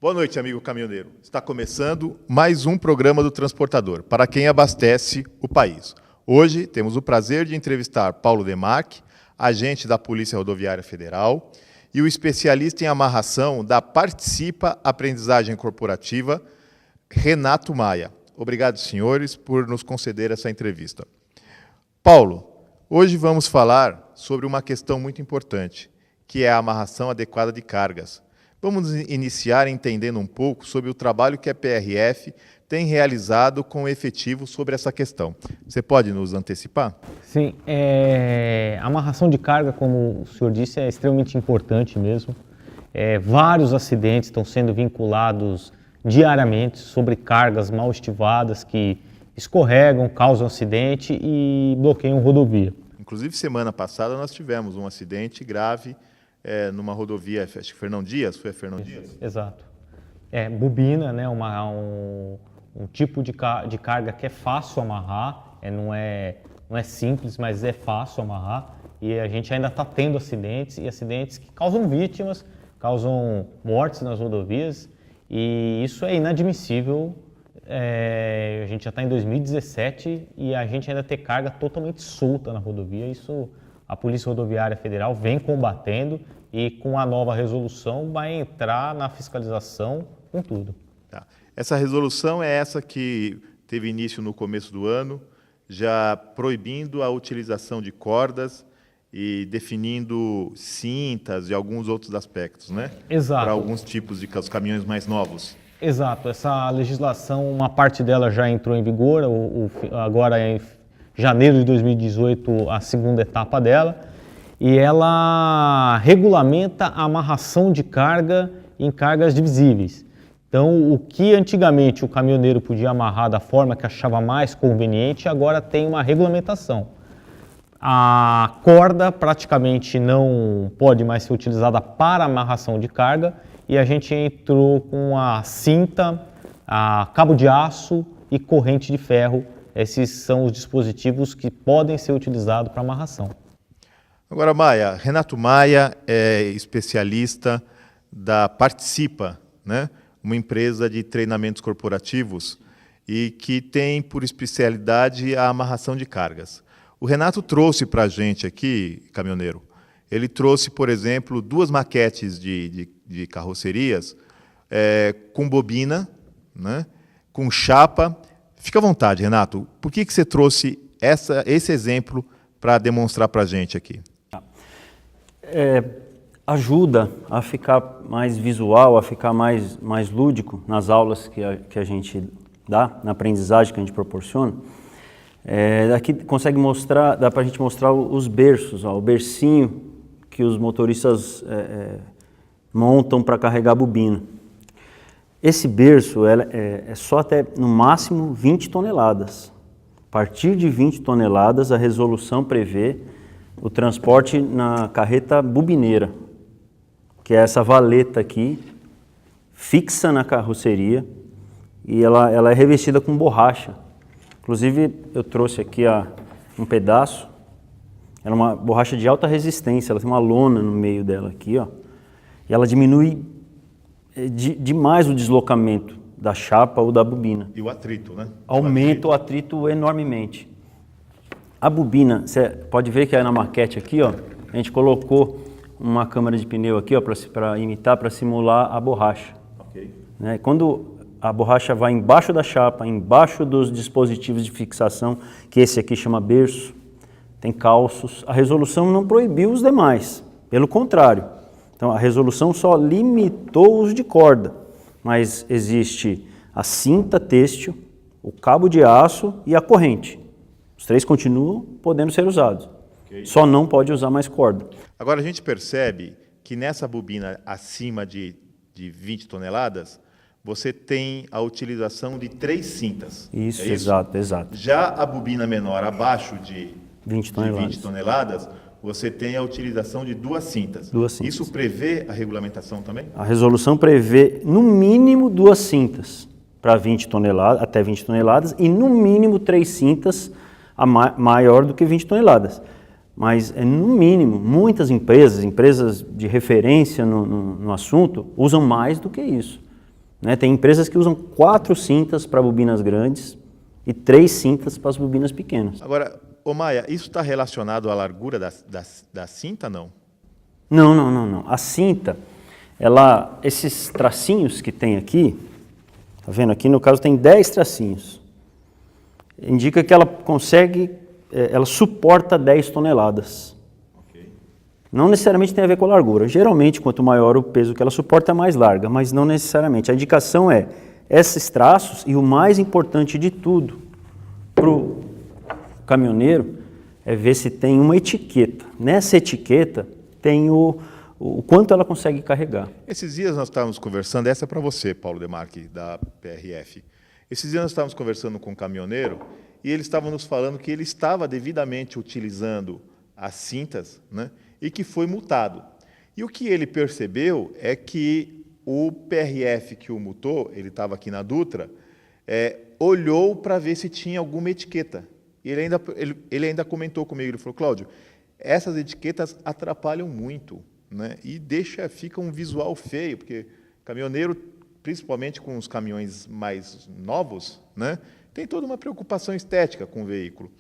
Boa noite, amigo caminhoneiro. Está começando mais um programa do Transportador, para quem abastece o país. Hoje temos o prazer de entrevistar Paulo Demarque, agente da Polícia Rodoviária Federal, e o especialista em amarração da Participa Aprendizagem Corporativa, Renato Maia. Obrigado, senhores, por nos conceder essa entrevista. Paulo, hoje vamos falar sobre uma questão muito importante, que é a amarração adequada de cargas. Vamos iniciar entendendo um pouco sobre o trabalho que a PRF tem realizado com o efetivo sobre essa questão. Você pode nos antecipar? Sim, a amarração de carga, como o senhor disse, é extremamente importante mesmo. Vários acidentes estão sendo vinculados diariamente sobre cargas mal estivadas que escorregam, causam acidente e bloqueiam rodovia. Inclusive, semana passada nós tivemos um acidente grave numa rodovia, acho que Fernão Dias, foi a Fernão Dias? Exato. Bobina, né, um tipo de carga que é fácil amarrar, não é simples, mas é fácil amarrar, e a gente ainda está tendo acidentes, e acidentes que causam vítimas, causam mortes nas rodovias, e isso é inadmissível. A gente já está em 2017 e a gente ainda tem carga totalmente solta na rodovia. Isso a Polícia Rodoviária Federal vem combatendo e com a nova resolução vai entrar na fiscalização com tudo. Tá. Essa resolução é essa que teve início no começo do ano, já proibindo a utilização de cordas e definindo cintas e alguns outros aspectos, né? Exato. Para alguns tipos de caminhões mais novos. Exato. Essa legislação, uma parte dela já entrou em vigor, agora em janeiro de 2018, a segunda etapa dela, e ela regulamenta a amarração de carga em cargas divisíveis. Então, o que antigamente o caminhoneiro podia amarrar da forma que achava mais conveniente, agora tem uma regulamentação. A corda praticamente não pode mais ser utilizada para amarração de carga e a gente entrou com a cinta, a cabo de aço e corrente de ferro. Esses são os dispositivos que podem ser utilizados para amarração. Agora, Maia, Renato Maia é especialista da Participa, né? Uma empresa de treinamentos corporativos e que tem por especialidade a amarração de cargas. O Renato trouxe para a gente aqui, caminhoneiro, ele trouxe, por exemplo, 2 maquetes de carrocerias com bobina, né? Com chapa. Fica à vontade, Renato. Por que você trouxe esse exemplo para demonstrar para a gente aqui? Ajuda a ficar mais visual, a ficar mais lúdico nas aulas que a gente dá, na aprendizagem que a gente proporciona. Aqui consegue mostrar, dá para a gente mostrar os berços, o bercinho que os motoristas montam para carregar a bobina. Esse berço é só até, no máximo, 20 toneladas. A partir de 20 toneladas, a resolução prevê o transporte na carreta bobineira, que é essa valeta aqui, fixa na carroceria, e ela é revestida com borracha. Inclusive, eu trouxe aqui um pedaço. Ela é uma borracha de alta resistência, ela tem uma lona no meio dela aqui, ó, e ela diminui demais o deslocamento da chapa ou da bobina. E o atrito, né? Aumenta o atrito enormemente. A bobina, você pode ver que na maquete aqui, ó, a gente colocou uma câmara de pneu aqui, ó, para imitar, para simular a borracha. Okay. Né? Quando a borracha vai embaixo da chapa, embaixo dos dispositivos de fixação, que esse aqui chama berço, tem calços, a resolução não proibiu os demais, pelo contrário. Então, a resolução só limitou os de corda, mas existe a cinta têxtil, o cabo de aço e a corrente. Os 3 continuam podendo ser usados. Okay. Só não pode usar mais corda. Agora, a gente percebe que nessa bobina acima de 20 toneladas, você tem a utilização de 3 cintas. Isso, é isso? Exato. Já a bobina menor, abaixo de 20 toneladas, você tem a utilização de 2 cintas. 2 cintas. Isso prevê a regulamentação também? A resolução prevê, no mínimo, 2 cintas para 20 toneladas, até 20 toneladas, e no mínimo 3 cintas maior do que 20 toneladas. Mas, no mínimo, muitas empresas de referência no assunto, usam mais do que isso. né? Tem empresas que usam 4 cintas para bobinas grandes e 3 cintas para as bobinas pequenas. Agora, ô Maia, isso está relacionado à largura da cinta, não? Não. A cinta, esses tracinhos que tem aqui, tá vendo? Aqui no caso tem 10 tracinhos. Indica que ela consegue, ela suporta 10 toneladas. Okay. Não necessariamente tem a ver com a largura. Geralmente, quanto maior o peso que ela suporta, é mais larga, mas não necessariamente. A indicação é esses traços e o mais importante de tudo para o caminhoneiro é ver se tem uma etiqueta. Nessa etiqueta tem o quanto ela consegue carregar. Esses dias nós estávamos conversando, essa é para você, Paulo Demarque, da PRF. Esses dias nós estávamos conversando com um caminhoneiro e eles estavam nos falando que ele estava devidamente utilizando as cintas, né, e que foi multado. E o que ele percebeu é que o PRF que o multou, ele estava aqui na Dutra, olhou para ver se tinha alguma etiqueta. E ele ainda comentou comigo, ele falou, Cláudio, essas etiquetas atrapalham muito, né? E fica um visual feio, porque caminhoneiro, principalmente com os caminhões mais novos, né, tem toda uma preocupação estética com o veículo.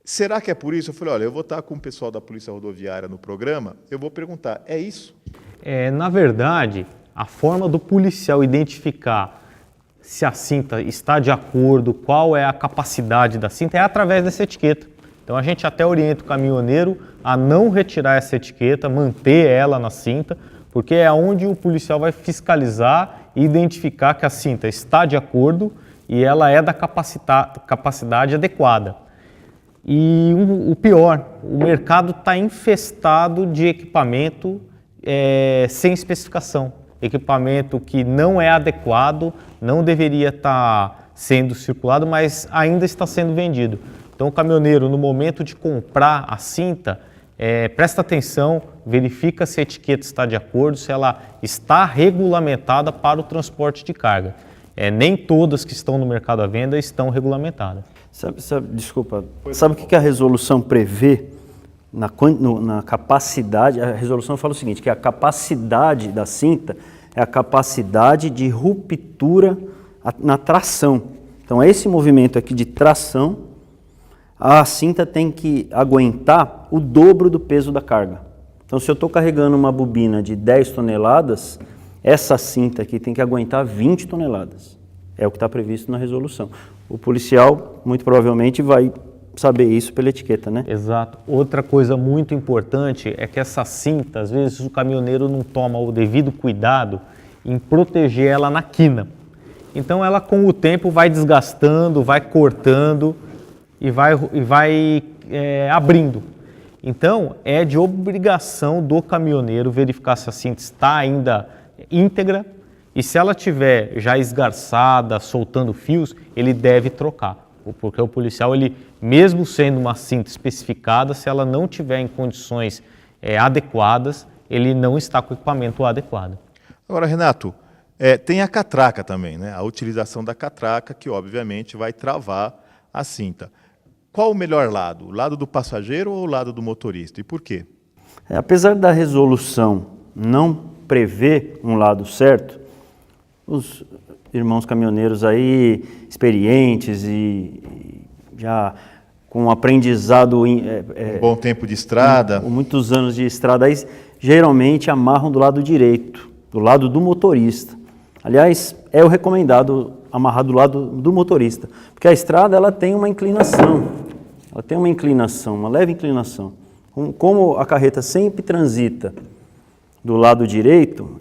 Será que é por isso? Eu falei, olha, eu vou estar com o pessoal da Polícia Rodoviária no programa, eu vou perguntar, é isso? Na verdade, a forma do policial identificar se a cinta está de acordo, qual é a capacidade da cinta, é através dessa etiqueta. Então a gente até orienta o caminhoneiro a não retirar essa etiqueta, manter ela na cinta, porque é onde o policial vai fiscalizar e identificar que a cinta está de acordo e ela é da capacidade adequada. E o pior, o mercado está infestado de equipamento sem especificação. Equipamento que não é adequado, não deveria estar sendo circulado, mas ainda está sendo vendido. Então o caminhoneiro, no momento de comprar a cinta, presta atenção, verifica se a etiqueta está de acordo, se ela está regulamentada para o transporte de carga. Nem todas que estão no mercado à venda estão regulamentadas. Desculpa, sabe o que a resolução prevê na capacidade? A resolução fala o seguinte, que a capacidade da cinta é a capacidade de ruptura na tração. Então, esse movimento aqui de tração, a cinta tem que aguentar o dobro do peso da carga. Então, se eu estou carregando uma bobina de 10 toneladas, essa cinta aqui tem que aguentar 20 toneladas. É o que está previsto na resolução. O policial, muito provavelmente, vai saber isso pela etiqueta, né? Exato. Outra coisa muito importante é que essa cinta, às vezes o caminhoneiro não toma o devido cuidado em proteger ela na quina. Então ela com o tempo vai desgastando, vai cortando e vai abrindo. Então é de obrigação do caminhoneiro verificar se a cinta está ainda íntegra e se ela estiver já esgarçada, soltando fios, ele deve trocar. Porque o policial, ele, mesmo sendo uma cinta especificada, se ela não tiver em condições adequadas, ele não está com o equipamento adequado. Agora, Renato, tem a catraca também, né? A utilização da catraca, que obviamente vai travar a cinta. Qual o melhor lado? O lado do passageiro ou o lado do motorista? E por quê? Apesar da resolução não prever um lado certo, os irmãos caminhoneiros aí experientes e já com aprendizado um bom tempo de estrada, com muitos anos de estrada, aí geralmente amarram do lado direito, do lado do motorista. Aliás, é o recomendado amarrar do lado do motorista, porque a estrada ela tem uma inclinação, uma leve inclinação. Como a carreta sempre transita do lado direito,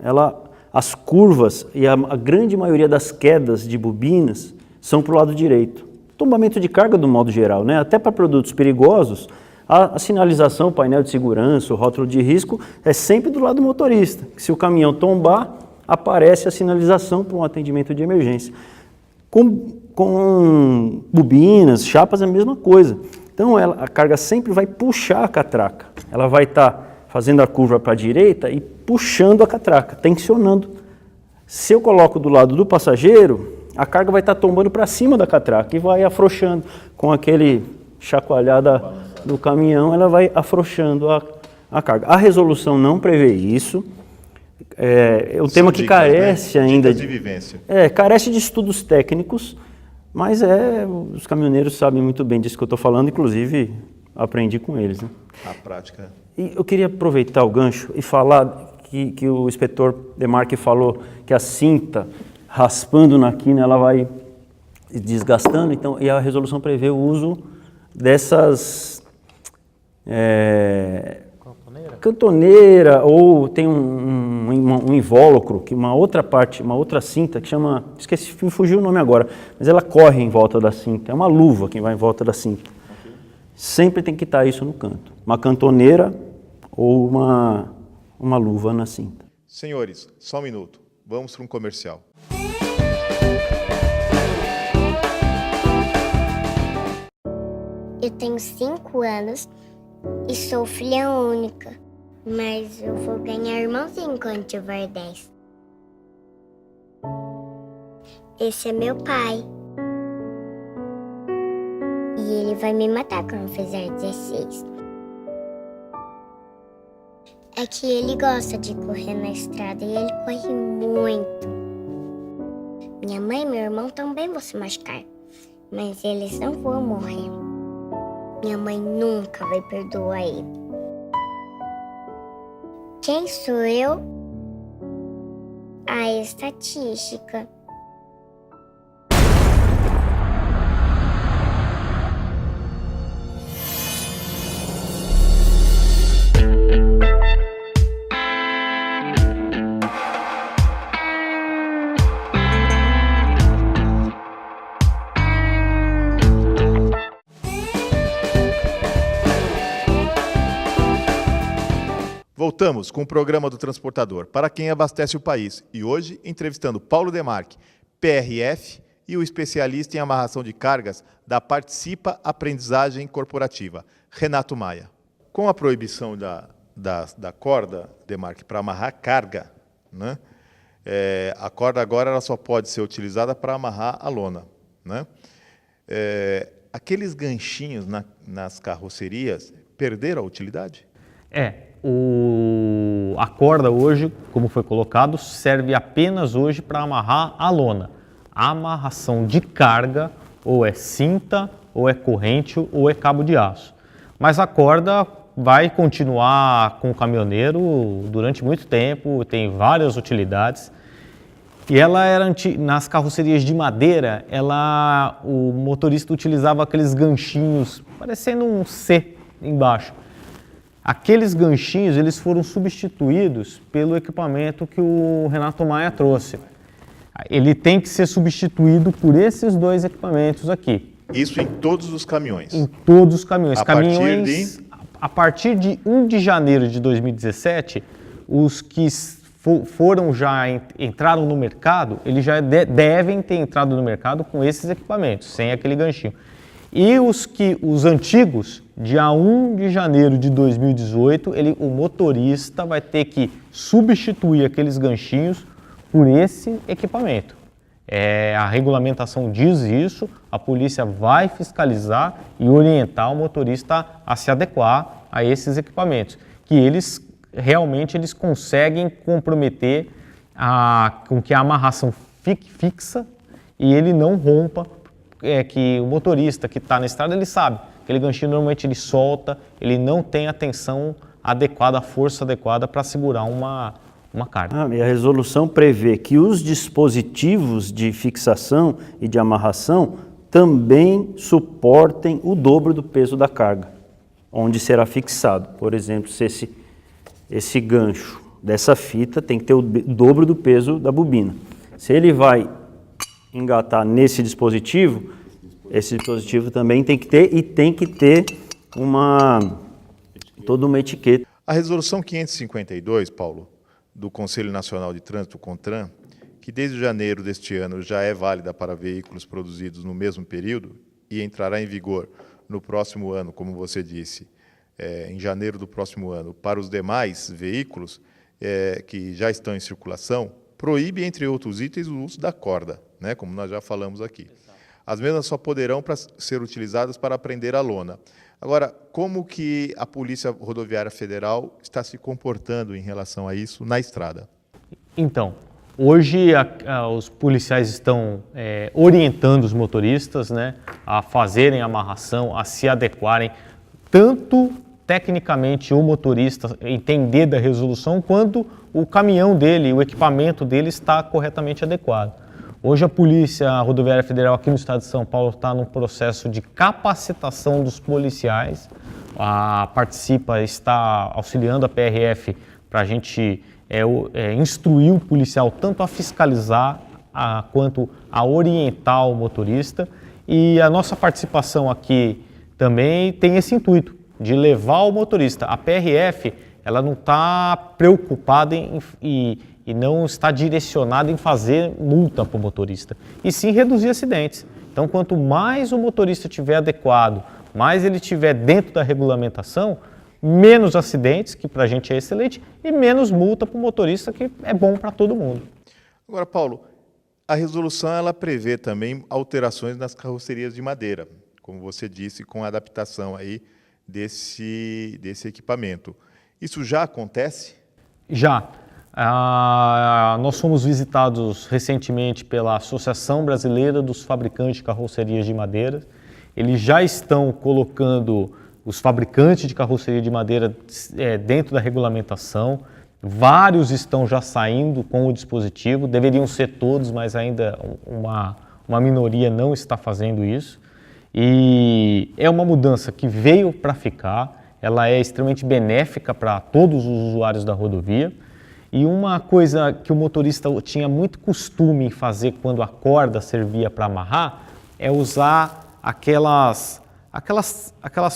as curvas e a grande maioria das quedas de bobinas são para o lado direito. Tombamento de carga do modo geral, né? Até para produtos perigosos, a sinalização, o painel de segurança, o rótulo de risco é sempre do lado do motorista. Se o caminhão tombar, aparece a sinalização para um atendimento de emergência. Com bobinas, chapas, é a mesma coisa. Então a carga sempre vai puxar a catraca. Ela vai estar fazendo a curva para a direita e puxando a catraca, tensionando. Se eu coloco do lado do passageiro, a carga vai estar tombando para cima da catraca e vai afrouxando. Com aquele chacoalhada do caminhão, ela vai afrouxando a carga. A resolução não prevê isso. É um tema que carece, né, ainda de vivência. Carece de estudos técnicos, mas os caminhoneiros sabem muito bem disso que eu estou falando, inclusive aprendi com eles. Né? A prática. E eu queria aproveitar o gancho e falar que o inspetor Demarque falou que a cinta, raspando na quina, ela vai desgastando, então, e a resolução prevê o uso dessas cantoneira, ou tem um invólucro, que uma outra cinta que chama, esqueci, me fugiu o nome agora, mas ela corre em volta da cinta, é uma luva que vai em volta da cinta. Okay. Sempre tem que estar isso no canto, uma cantoneira ou uma luva na cinta. Senhores, só um minuto, vamos para um comercial. Eu tenho 5 anos e sou filha única, mas eu vou ganhar irmãozinho quando tiver 10. Esse é meu pai. E ele vai me matar quando fizer 16. É que ele gosta de correr na estrada e ele corre muito. Minha mãe e meu irmão também vão se machucar, mas eles não vão morrer. Minha mãe nunca vai perdoar ele. Quem sou eu? A estatística. Voltamos com o programa do Transportador, para quem abastece o país. E hoje, entrevistando Paulo Demarque, PRF, e o especialista em amarração de cargas da Participa Aprendizagem Corporativa, Renato Maia. Com a proibição da corda, Demarque, para amarrar carga, né? A corda agora ela só pode ser utilizada para amarrar a lona. Né? Aqueles ganchinhos nas carrocerias perderam a utilidade? A corda hoje, como foi colocado, serve apenas hoje para amarrar a lona. A amarração de carga ou é cinta, ou é corrente, ou é cabo de aço. Mas a corda vai continuar com o caminhoneiro durante muito tempo, tem várias utilidades. E ela era nas carrocerias de madeira, o motorista utilizava aqueles ganchinhos, parecendo um C embaixo. Aqueles ganchinhos eles foram substituídos pelo equipamento que o Renato Maia trouxe. Ele tem que ser substituído por esses dois equipamentos aqui. Isso em todos os caminhões? Em todos os caminhões. A partir de 1 de janeiro de 2017, os que entraram no mercado, eles já devem ter entrado no mercado com esses equipamentos, sem aquele ganchinho. E os antigos, dia 1 de janeiro de 2018, o motorista vai ter que substituir aqueles ganchinhos por esse equipamento. A regulamentação diz isso, a polícia vai fiscalizar e orientar o motorista a se adequar a esses equipamentos, que eles conseguem comprometer com que a amarração fique fixa e ele não rompa, que o motorista que está na estrada, ele sabe, aquele ganchinho normalmente ele solta, ele não tem a tensão adequada, a força adequada para segurar uma carga. E a resolução prevê que os dispositivos de fixação e de amarração também suportem o dobro do peso da carga, onde será fixado. Por exemplo, se esse gancho dessa fita tem que ter o dobro do peso da bobina. Se ele vai engatar nesse dispositivo, esse dispositivo também tem que ter toda uma etiqueta. A resolução 552, Paulo, do Conselho Nacional de Trânsito, CONTRAN, que desde janeiro deste ano já é válida para veículos produzidos no mesmo período e entrará em vigor no próximo ano, como você disse, em janeiro do próximo ano, para os demais veículos que já estão em circulação, proíbe, entre outros itens, o uso da corda, né, como nós já falamos aqui. As mesmas só poderão ser utilizadas para prender a lona. Agora, como que a Polícia Rodoviária Federal está se comportando em relação a isso na estrada? Então, hoje os policiais estão orientando os motoristas, né, a fazerem a amarração, a se adequarem, tanto tecnicamente o motorista entender da resolução, quanto o caminhão dele, o equipamento dele está corretamente adequado. Hoje a Polícia Rodoviária Federal aqui no estado de São Paulo está num processo de capacitação dos policiais, está auxiliando a PRF para a gente instruir o policial tanto a fiscalizar quanto a orientar o motorista, e a nossa participação aqui também tem esse intuito de levar o motorista. A PRF ela não está preocupada e não está direcionada em fazer multa para o motorista, e sim reduzir acidentes. Então, quanto mais o motorista estiver adequado, mais ele estiver dentro da regulamentação, menos acidentes, que para a gente é excelente, e menos multa para o motorista, que é bom para todo mundo. Agora, Paulo, a resolução ela prevê também alterações nas carrocerias de madeira, como você disse, com a adaptação aí desse equipamento. Isso já acontece? Já. Nós fomos visitados recentemente pela Associação Brasileira dos Fabricantes de Carrocerias de Madeira. Eles já estão colocando os fabricantes de carroceria de madeira dentro da regulamentação. Vários estão já saindo com o dispositivo, deveriam ser todos, mas ainda uma minoria não está fazendo isso. E é uma mudança que veio para ficar, ela é extremamente benéfica para todos os usuários da rodovia. E uma coisa que o motorista tinha muito costume em fazer quando a corda servia para amarrar é usar aquelas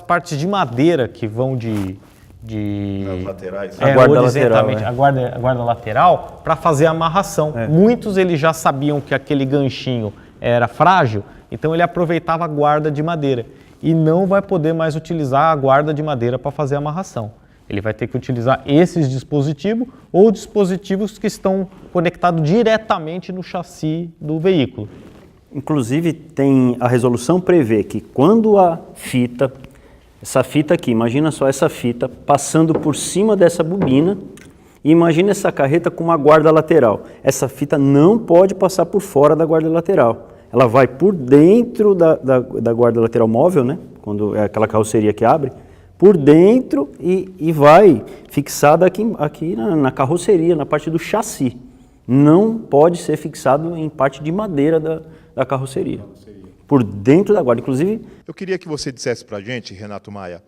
partes de madeira que vão Nas laterais. A guarda lateral, a guarda lateral para fazer a amarração. Muitos eles já sabiam que aquele ganchinho era frágil, então ele aproveitava a guarda de madeira e não vai poder mais utilizar a guarda de madeira para fazer a amarração. Ele vai ter que utilizar esses dispositivos ou dispositivos que estão conectados diretamente no chassi do veículo. Inclusive, a resolução prevê que quando a fita, essa fita aqui, imagina só essa fita passando por cima dessa bobina, e imagina essa carreta com uma guarda lateral. Essa fita não pode passar por fora da guarda lateral. Ela vai por dentro da guarda lateral móvel, né? Quando é aquela carroceria que abre, por dentro e vai fixada aqui na carroceria, na parte do chassi. Não pode ser fixado em parte de madeira da carroceria. Por dentro da guarda, inclusive. Eu queria que você dissesse para a gente, Renato Maia,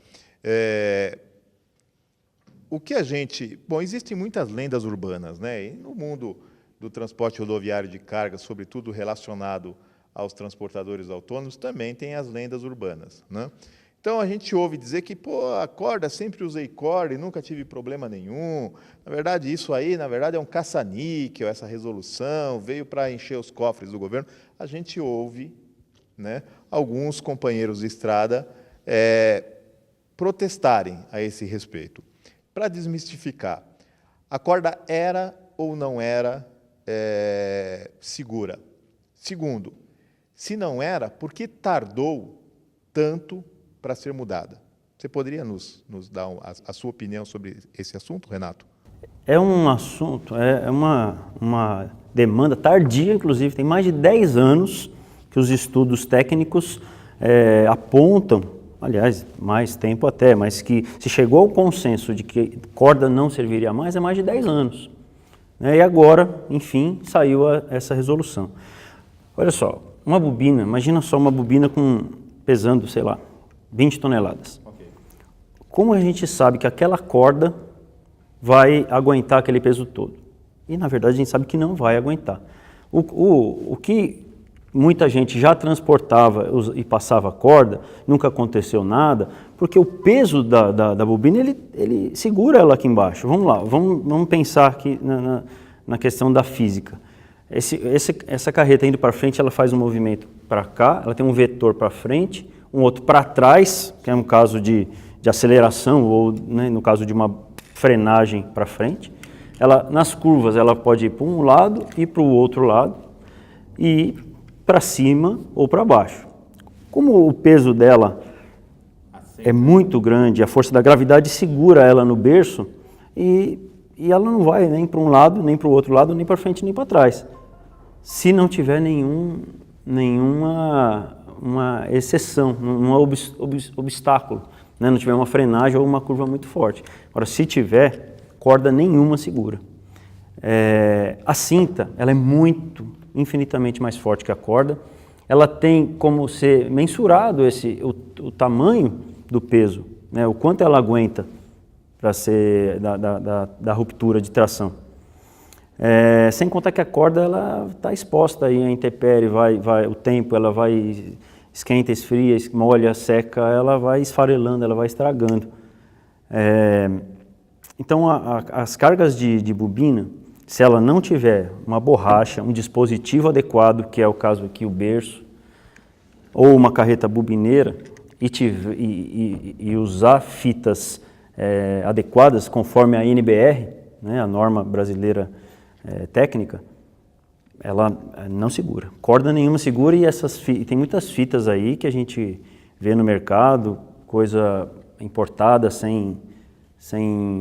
o que a gente... Bom, existem muitas lendas urbanas, né? E no mundo do transporte rodoviário de carga, sobretudo relacionado aos transportadores autônomos, também tem as lendas urbanas, né? Então, a gente ouve dizer que, a corda, sempre usei corda e nunca tive problema nenhum. Na verdade, isso aí, é um caça-níquel, essa resolução, veio para encher os cofres do governo. A gente ouve, né, alguns companheiros de estrada protestarem a esse respeito. Para desmistificar, a corda era ou não era segura? Segundo, se não era, por que tardou tanto para ser mudada? Você poderia nos dar a sua opinião sobre esse assunto, Renato? É um assunto, é uma demanda tardia, inclusive, tem mais de 10 anos que os estudos técnicos apontam, aliás, mais tempo até, mas que se chegou ao consenso de que corda não serviria mais há mais de 10 anos. E agora, enfim, saiu essa resolução. Olha só, uma bobina, imagina só uma bobina pesando, sei lá, 20 toneladas. Okay. Como a gente sabe que aquela corda vai aguentar aquele peso todo? E, na verdade, a gente sabe que não vai aguentar. O que muita gente já transportava e passava corda, nunca aconteceu nada, porque o peso da bobina, ele segura ela aqui embaixo. Vamos lá, vamos pensar aqui na questão da física. Essa carreta indo para frente, ela faz um movimento para cá, ela tem um vetor para frente, um outro para trás, que é um caso de aceleração, ou, né, no caso de uma frenagem para frente. Nas curvas, ela pode ir para um lado e para o outro lado, e para cima ou para baixo. Como o peso dela é muito grande, a força da gravidade segura ela no berço, e e ela não vai nem para um lado, nem para o outro lado, nem para frente, nem para trás. Se não tiver nenhuma exceção, um obstáculo, né? Não tiver uma frenagem ou uma curva muito forte. Agora, se tiver, corda nenhuma segura. A cinta, ela é infinitamente mais forte que a corda. Ela tem como ser mensurado o tamanho do peso, né? O quanto ela aguenta para ser da ruptura de tração. Sem contar que a corda ela está exposta aí à intempérie, o tempo, ela vai esquenta, esfria, molha, seca, ela vai esfarelando, ela vai estragando. Então as cargas de bobina, se ela não tiver uma borracha, um dispositivo adequado, que é o caso aqui o berço, ou uma carreta bobineira, e usar fitas adequadas conforme a NBR, né, a norma brasileira técnica, ela não segura. Corda nenhuma segura e tem muitas fitas aí que a gente vê no mercado, coisa importada sem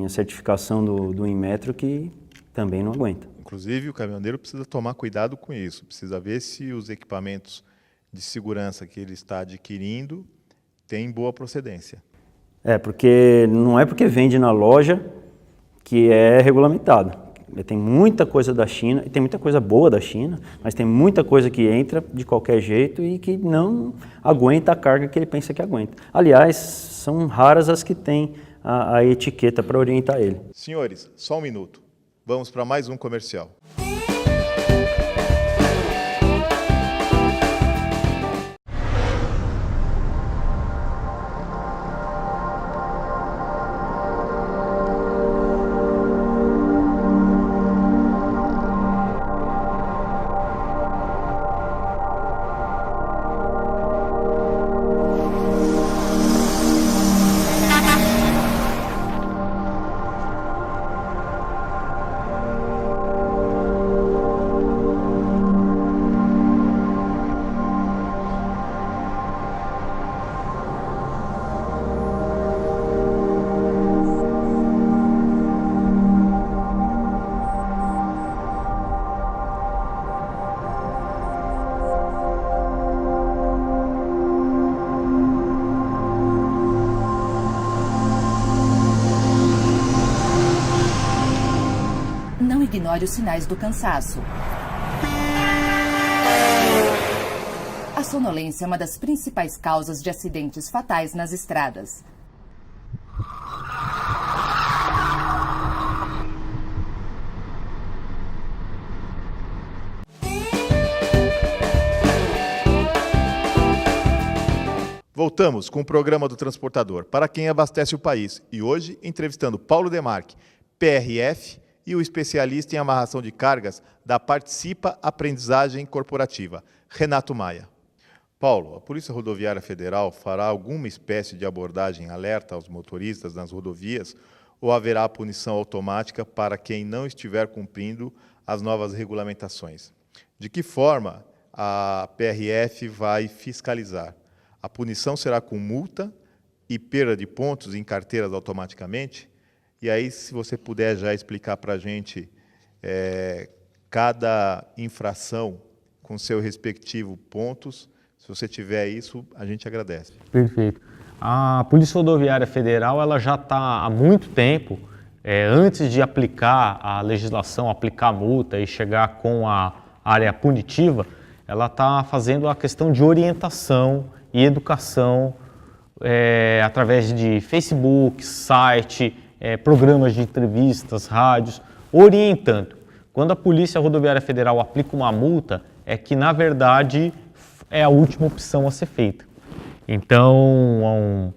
a certificação do Inmetro, que também não aguenta. Inclusive, o caminhoneiro precisa tomar cuidado com isso, precisa ver se os equipamentos de segurança que ele está adquirindo têm boa procedência. Porque não é porque vende na loja que é regulamentado. Tem muita coisa da China, e tem muita coisa boa da China, mas tem muita coisa que entra de qualquer jeito e que não aguenta a carga que ele pensa que aguenta. Aliás, são raras as que têm a etiqueta para orientar ele. Senhores, só um minuto. Vamos para mais um comercial. Ignore os sinais do cansaço. A sonolência é uma das principais causas de acidentes fatais nas estradas. Voltamos com o programa do Transportador, para quem abastece o país. E hoje, entrevistando Paulo Demarque, PRF, e o especialista em amarração de cargas da Participa Aprendizagem Corporativa, Renato Maia. Paulo, a Polícia Rodoviária Federal fará alguma espécie de abordagem alerta aos motoristas nas rodovias ou haverá punição automática para quem não estiver cumprindo as novas regulamentações? De que forma a PRF vai fiscalizar? A punição será com multa e perda de pontos em carteiras automaticamente? E aí, se você puder já explicar para a gente cada infração com seu respectivo pontos, se você tiver isso, a gente agradece. Perfeito. A Polícia Rodoviária Federal ela já está há muito tempo, antes de aplicar a legislação, aplicar a multa e chegar com a área punitiva, ela está fazendo a questão de orientação e educação através de Facebook, site, programas de entrevistas, rádios, orientando. Quando a Polícia Rodoviária Federal aplica uma multa, é que, na verdade, é a última opção a ser feita. Então,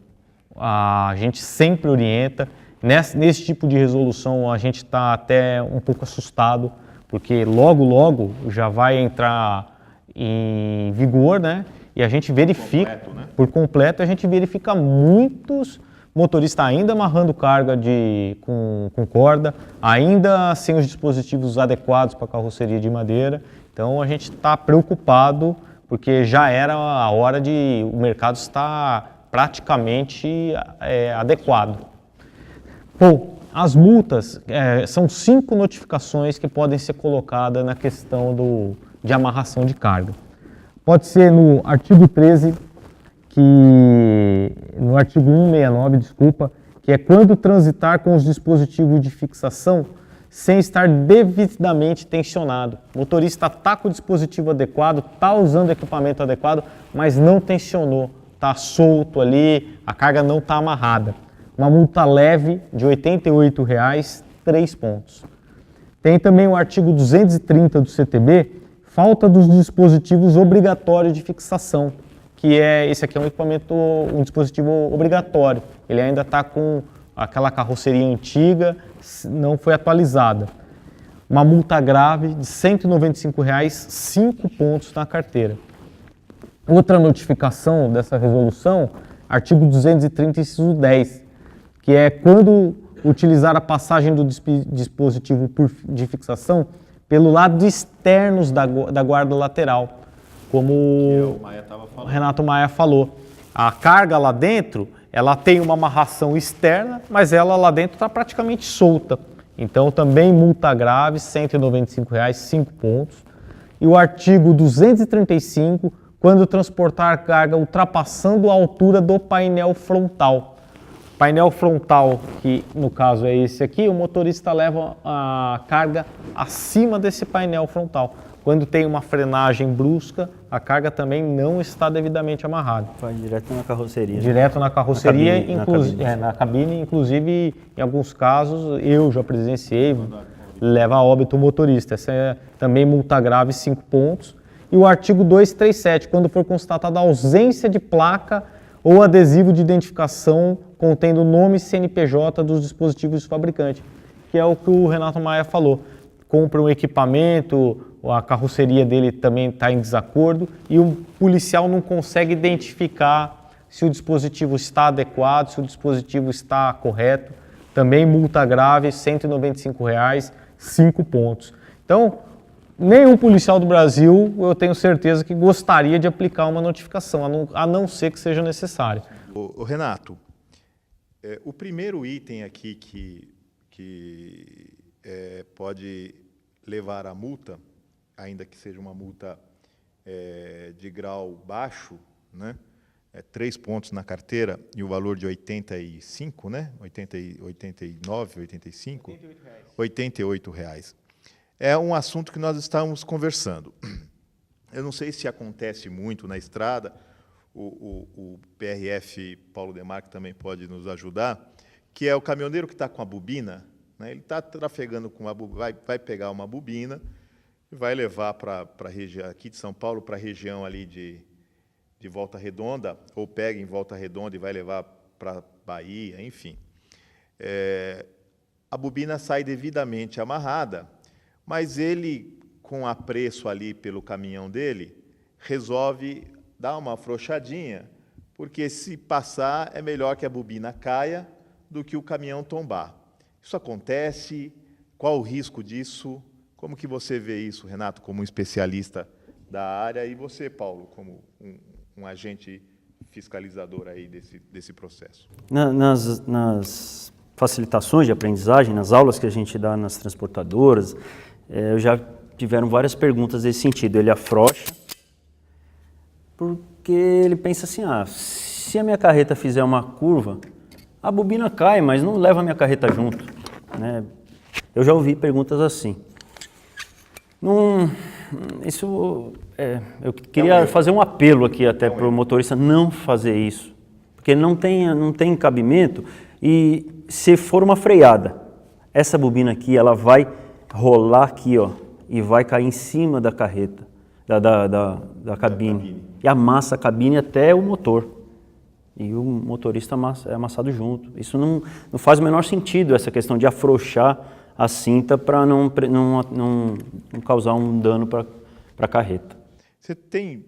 a gente sempre orienta. Nesse tipo de resolução, a gente está até um pouco assustado, porque logo já vai entrar em vigor, né? E a gente verifica, por completo, a gente verifica muitos motoristas ainda amarrando carga com corda, ainda sem os dispositivos adequados para carroceria de madeira. Então a gente está preocupado, porque já era a hora o mercado estar praticamente adequado. Bom, as multas são 5 notificações que podem ser colocadas na questão de amarração de carga. Pode ser no artigo 13, no artigo 169, desculpa, que é quando transitar com os dispositivos de fixação sem estar devidamente tensionado. O motorista está com o dispositivo adequado, está usando o equipamento adequado, mas não tensionou, está solto ali, a carga não está amarrada. Uma multa leve de R$ 88,00, 3 pontos. Tem também o artigo 230 do CTB, falta dos dispositivos obrigatórios de fixação, que esse aqui é um dispositivo obrigatório. Ele ainda está com aquela carroceria antiga, não foi atualizada. Uma multa grave de R$ 195,00, 5 pontos na carteira. Outra notificação dessa resolução, artigo 230, inciso 10, que é quando utilizar a passagem do dispositivo de fixação pelo lado externo da guarda lateral, como o Renato Maia falou. A carga lá dentro, ela tem uma amarração externa, mas ela lá dentro está praticamente solta. Então também multa grave, R$ 195,00, 5 pontos. E o artigo 235, quando transportar carga ultrapassando a altura do painel frontal. Painel frontal, que no caso é esse aqui, o motorista leva a carga acima desse painel frontal. Quando tem uma frenagem brusca, a carga também não está devidamente amarrada. Vai direto na carroceria. Direto na carroceria, na cabine, inclusive em alguns casos eu já presenciei, leva a óbito o motorista. Essa é também multa grave, 5 pontos. E o artigo 237, quando for constatada a ausência de placa ou adesivo de identificação contendo nome e CNPJ dos dispositivos do fabricante, que é o que o Renato Maia falou. Compra um equipamento, a carroceria dele também está em desacordo e o policial não consegue identificar se o dispositivo está adequado, se o dispositivo está correto. Também multa grave, R$ 195,00, 5 pontos. Então, nenhum policial do Brasil, eu tenho certeza que gostaria de aplicar uma notificação, a não ser que seja necessário. Ô Renato, o primeiro item aqui que pode levar a multa, ainda que seja uma multa de grau baixo, né? 3 pontos na carteira e o valor de 85, né? 89, 85? R$ 88,00. É um assunto que nós estamos conversando. Eu não sei se acontece muito na estrada, o PRF Paulo Demarque também pode nos ajudar, que é o caminhoneiro que está com a bobina, né? Ele está trafegando com vai pegar uma bobina e vai levar para a região aqui de São Paulo, para a região ali de Volta Redonda, ou pega em Volta Redonda e vai levar para Bahia, enfim. A bobina sai devidamente amarrada, mas ele, com apreço ali pelo caminhão dele, resolve dar uma afrouxadinha, porque se passar é melhor que a bobina caia do que o caminhão tombar. Isso acontece? Qual o risco disso? Como que você vê isso, Renato, como um especialista da área, e você, Paulo, como um agente fiscalizador aí desse processo? Nas facilitações de aprendizagem, nas aulas que a gente dá nas transportadoras, já tiveram várias perguntas nesse sentido. Ele afrouxa, porque ele pensa assim, se a minha carreta fizer uma curva, a bobina cai, mas não leva a minha carreta junto, né? Eu já ouvi perguntas assim. Eu queria fazer um apelo aqui até para o motorista não fazer isso, porque não tem cabimento, e se for uma freada, essa bobina aqui, ela vai rolar aqui, ó, e vai cair em cima da carreta, da cabine, e amassa a cabine até o motor. E o motorista é amassado junto. Isso não faz o menor sentido, essa questão de afrouxar a cinta para não causar um dano para a carreta. Você tem,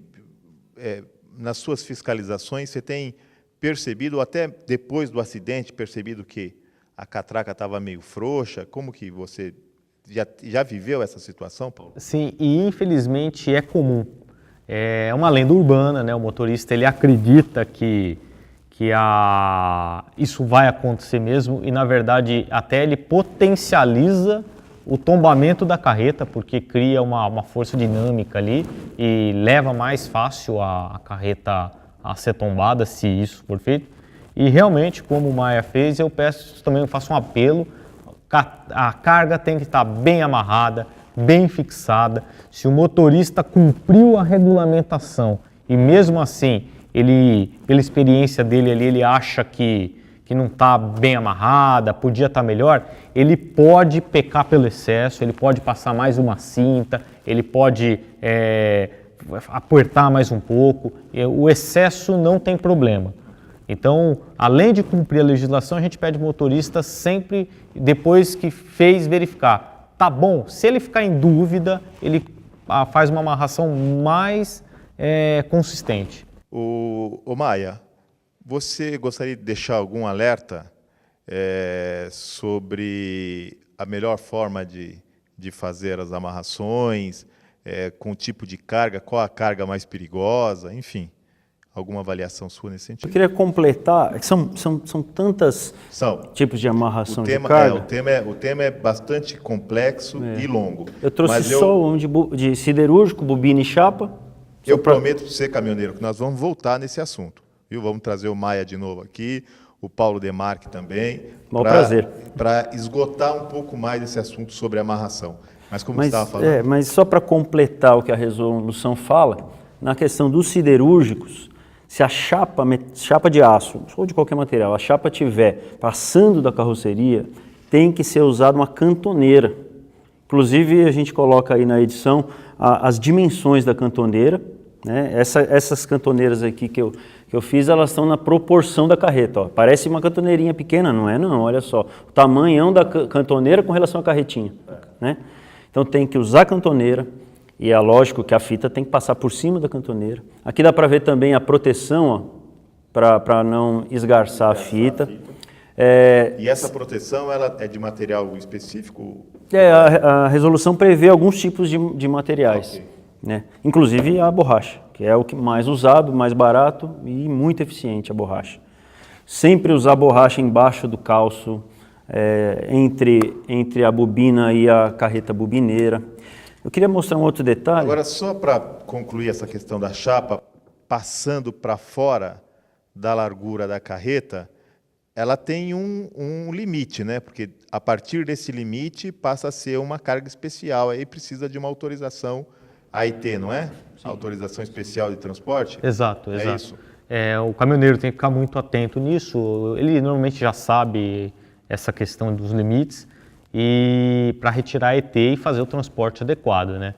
nas suas fiscalizações, você tem percebido, ou até depois do acidente, percebido que a catraca estava meio frouxa? Como que você já viveu essa situação, Paulo? Sim, e infelizmente é comum. É uma lenda urbana, né? O motorista ele acredita que isso vai acontecer mesmo e, na verdade, até ele potencializa o tombamento da carreta, porque cria uma força dinâmica ali e leva mais fácil a carreta a ser tombada, se isso for feito. E realmente, como o Maia fez, eu faço um apelo, a carga tem que estar bem amarrada, bem fixada. Se o motorista cumpriu a regulamentação e mesmo assim, pela experiência dele ali, ele acha que não está bem amarrada, podia estar melhor, ele pode pecar pelo excesso, ele pode passar mais uma cinta, ele pode apertar mais um pouco, o excesso não tem problema. Então, além de cumprir a legislação, a gente pede ao motorista sempre, depois que fez, verificar. Tá bom, se ele ficar em dúvida, ele faz uma amarração mais consistente. Ô Maia, você gostaria de deixar algum alerta sobre a melhor forma de fazer as amarrações, com o tipo de carga, qual a carga mais perigosa, enfim, alguma avaliação sua nesse sentido? Eu queria completar, que são tantos tipos de amarração de carga. O tema é bastante complexo e longo. Eu trouxe só um de siderúrgico, bobina e chapa. Eu prometo para você, caminhoneiro, que nós vamos voltar nesse assunto. Viu? Vamos trazer o Maia de novo aqui, o Paulo Demarque também, para esgotar um pouco mais esse assunto sobre amarração. Mas como você estava falando... Mas só para completar o que a resolução fala, na questão dos siderúrgicos, se a chapa de aço, ou de qualquer material, a chapa estiver passando da carroceria, tem que ser usada uma cantoneira. Inclusive, a gente coloca aí na edição as dimensões da cantoneira, né? Essas cantoneiras aqui que eu fiz, elas estão na proporção da carreta. Ó. Parece uma cantoneirinha pequena, não é não, olha só. O tamanhão da cantoneira com relação à carretinha. Né? Então tem que usar a cantoneira, e é lógico que a fita tem que passar por cima da cantoneira. Aqui dá para ver também a proteção, para não esgarçar a fita. E essa proteção ela é de material específico? A resolução prevê alguns tipos de materiais. Okay. Né? Inclusive a borracha, que é o que mais usado, mais barato e muito eficiente a borracha. Sempre usar borracha embaixo do calço, entre a bobina e a carreta bobineira. Eu queria mostrar um outro detalhe. Agora, só para concluir essa questão da chapa, passando para fora da largura da carreta, ela tem um limite, né? Porque a partir desse limite passa a ser uma carga especial, aí precisa de uma autorização AIT, não é? Sim. Autorização especial de transporte? Exato. Isso? O caminhoneiro tem que ficar muito atento nisso, ele normalmente já sabe essa questão dos limites, e para retirar a ET e fazer o transporte adequado, né?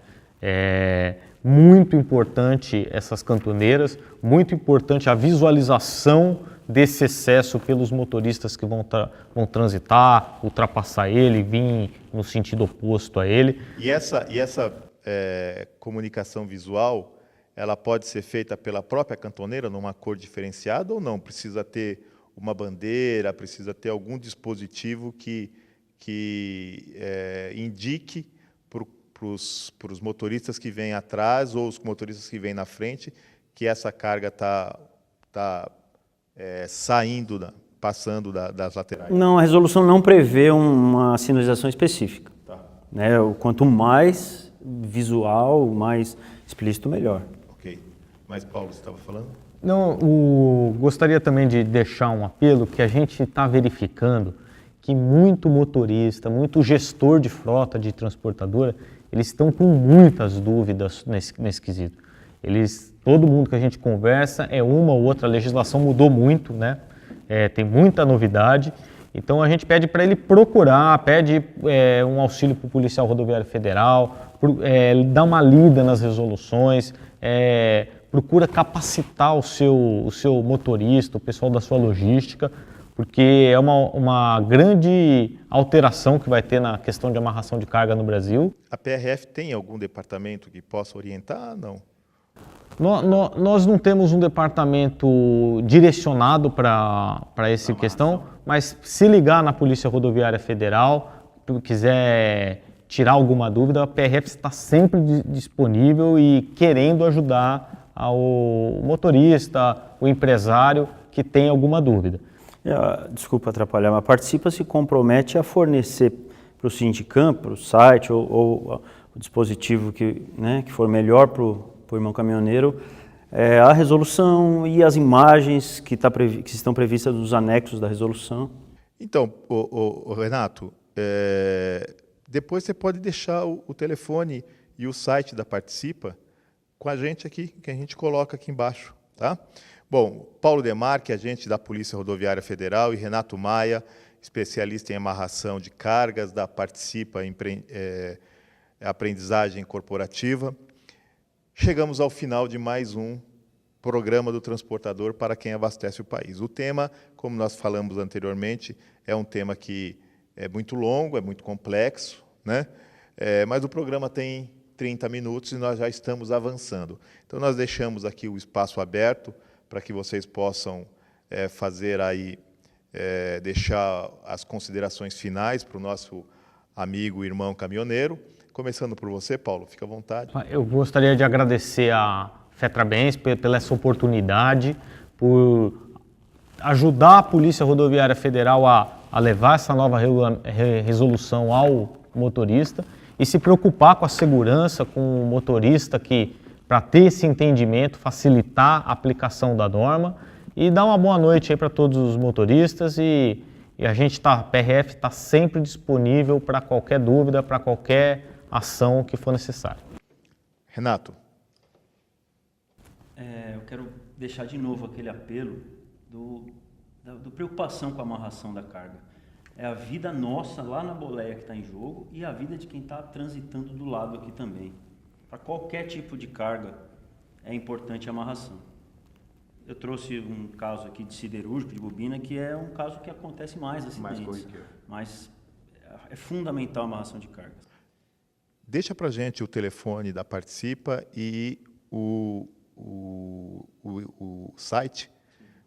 Muito importante essas cantoneiras, muito importante a visualização desse excesso pelos motoristas que vão transitar, ultrapassar ele, vir no sentido oposto a ele. E essa comunicação visual, ela pode ser feita pela própria cantoneira numa cor diferenciada ou não? Precisa ter uma bandeira, precisa ter algum dispositivo que indique para os motoristas que vêm atrás ou os motoristas que vêm na frente que essa carga está saindo, passando das laterais? Não, a resolução não prevê uma sinalização específica. Tá. Né? Quanto mais visual, mais explícito, melhor. Ok. Mas, Paulo, você estava falando? Não, gostaria também de deixar um apelo que a gente está verificando que muito motorista, muito gestor de frota de transportadora, eles estão com muitas dúvidas nesse quesito. Todo mundo que a gente conversa uma ou outra, a legislação mudou muito, né? Tem muita novidade, então a gente pede para ele procurar, pede um auxílio para o Policial Rodoviário Federal, dar uma lida nas resoluções, procura capacitar o seu motorista, o pessoal da sua logística, porque é uma grande alteração que vai ter na questão de amarração de carga no Brasil. A PRF tem algum departamento que possa orientar? Não. Nós não temos um departamento direcionado para essa questão, mas se ligar na Polícia Rodoviária Federal, quiser tirar alguma dúvida, a PRF está sempre disponível e querendo ajudar o motorista, o empresário que tem alguma dúvida. Desculpa atrapalhar, mas a Participa se compromete a fornecer para o Sindicam, para o site ou o dispositivo que for melhor para o irmão caminhoneiro, a resolução e as imagens que estão previstas nos anexos da resolução. Então, Renato, depois você pode deixar o telefone e o site da Participa com a gente aqui, que a gente coloca aqui embaixo, tá? Bom, Paulo Demarque, agente da Polícia Rodoviária Federal, e Renato Maia, especialista em amarração de cargas da Participa Aprendizagem Corporativa. Chegamos ao final de mais um programa do Transportador para quem abastece o país. O tema, como nós falamos anteriormente, é um tema que é muito longo, é muito complexo, né? Mas o programa tem 30 minutos e nós já estamos avançando. Então, nós deixamos aqui o espaço aberto para que vocês possam fazer aí, deixar as considerações finais para o nosso amigo e irmão caminhoneiro. Começando por você, Paulo, fica à vontade. Eu gostaria de agradecer a FETRABENS pela essa oportunidade, por ajudar a Polícia Rodoviária Federal a levar essa nova resolução ao motorista e se preocupar com a segurança, com o motorista, para ter esse entendimento, facilitar a aplicação da norma e dar uma boa noite aí para todos os motoristas e a PRF está sempre disponível para qualquer dúvida, para qualquer ação que for necessária. Renato. Eu quero deixar de novo aquele apelo do preocupação com a amarração da carga. É a vida nossa lá na boleia que está em jogo e a vida de quem está transitando do lado aqui também. Para qualquer tipo de carga é importante a amarração. Eu trouxe um caso aqui de siderúrgico, de bobina, que é um caso que acontece mais acidentes, mas é fundamental a amarração de cargas. Deixa para a gente o telefone da Participa e o site,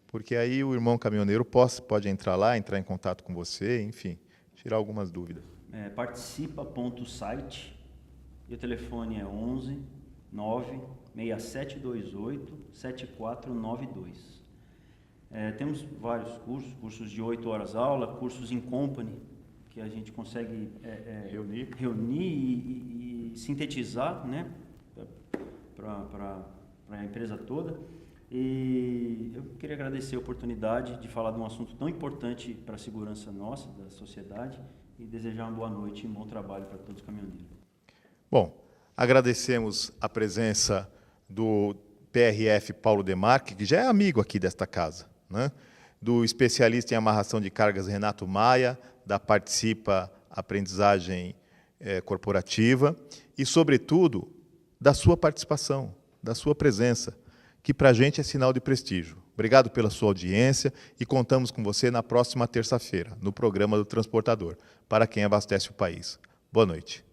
porque aí o irmão caminhoneiro pode entrar lá, entrar em contato com você, enfim, tirar algumas dúvidas. Participa.site e o telefone é 11 9 6728 7492. Temos vários cursos de 8 horas aula, cursos in company, que a gente consegue reunir e sintetizar, né, para a empresa toda. E eu queria agradecer a oportunidade de falar de um assunto tão importante para a segurança nossa, da sociedade, e desejar uma boa noite e um bom trabalho para todos os caminhoneiros. Bom, agradecemos a presença do PRF Paulo Demarque, que já é amigo aqui desta casa, né? Do especialista em amarração de cargas Renato Maia, da Participa Aprendizagem Corporativa e, sobretudo, da sua participação, da sua presença, que para a gente é sinal de prestígio. Obrigado pela sua audiência e contamos com você na próxima terça-feira, no programa do Transportador, para quem abastece o país. Boa noite.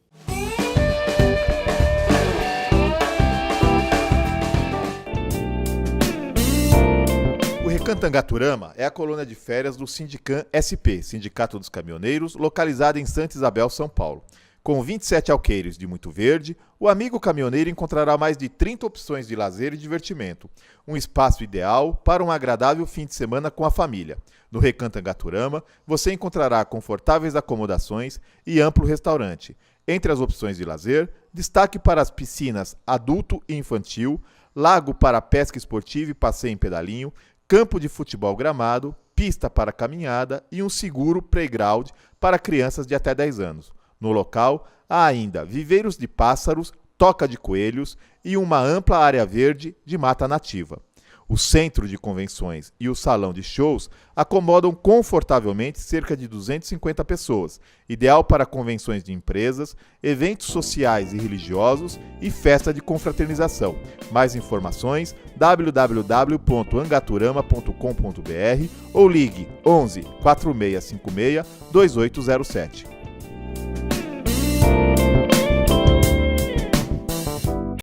O Recanto Angaturama é a colônia de férias do Sindicam SP, Sindicato dos Caminhoneiros, localizada em Santa Isabel, São Paulo. Com 27 alqueires de muito verde, o amigo caminhoneiro encontrará mais de 30 opções de lazer e divertimento. Um espaço ideal para um agradável fim de semana com a família. No Recanto Angaturama, você encontrará confortáveis acomodações e amplo restaurante. Entre as opções de lazer, destaque para as piscinas adulto e infantil, lago para pesca esportiva e passeio em pedalinho, campo de futebol gramado, pista para caminhada e um seguro playground para crianças de até 10 anos. No local, há ainda viveiros de pássaros, toca de coelhos e uma ampla área verde de mata nativa. O centro de convenções e o salão de shows acomodam confortavelmente cerca de 250 pessoas, ideal para convenções de empresas, eventos sociais e religiosos e festa de confraternização. Mais informações www.angaturama.com.br ou ligue 11 4656 2807.